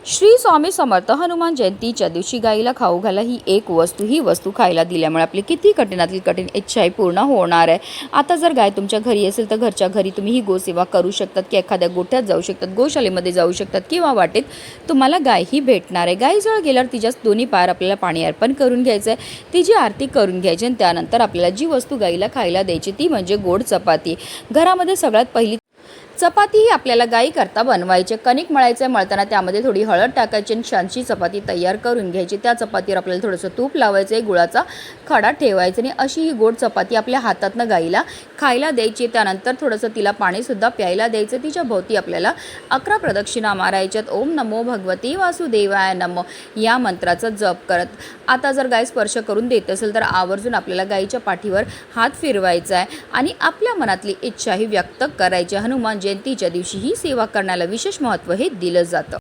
श्री स्वामी समर्थ. हनुमान जयंतीच्या दिवशी गाईला खाऊ घाला ही वस्तू खायला दिल्यामुळे आपली किती कठीणातली कठीण इच्छाही पूर्ण होणार आहे. आता जर गाय तुमच्या घरी असेल तर घरच्या घरी तुम्ही ही गोसेवा करू शकतात की एखाद्या गोठ्यात जाऊ शकतात, गोशाळेमध्ये जाऊ शकतात किंवा वाटेत तुम्हाला गाय ही भेटणार आहे. गायीजवळ गेल्यावर तिच्या दोन्ही पायावर आपल्याला पाणी अर्पण करून घ्यायचं आहे, तिची आरती करून घ्यायची आणि त्यानंतर आपल्याला जी वस्तू गाईला खायला द्यायची ती म्हणजे गोड चपाती. घरामध्ये सगळ्यात पहिली चपाती ही आपल्याला गाई करता बनवायची. कणिक मळायचं, मळताना त्यामध्ये थोडी हळद टाकायची आणि छानशी चपाती तयार करून घ्यायची. त्या चपातीवर आपल्याला थोडंसं तूप लावायचं आहे, गुळाचा खडा ठेवायचा आणि अशी ही गोड चपाती आपल्या हातातनं गाईला खायला द्यायची. त्यानंतर थोडंसं तिला पाणीसुद्धा प्यायला द्यायचं. तिच्या भोवती आपल्याला 11 प्रदक्षिणा मारायच्यात. ओम नमो भगवती वासुदेवाय नमो या मंत्राचा जप करत. आता जर गाय स्पर्श करून देत असेल तर आवर्जून आपल्याला गाईच्या पाठीवर हात फिरवायचा आहे आणि आपल्या मनातली इच्छा ही व्यक्त करायची. हनुमान जयंतीच्या दिवशी ही सेवा करण्याला विशेष महत्त्व हे दिलं जातं.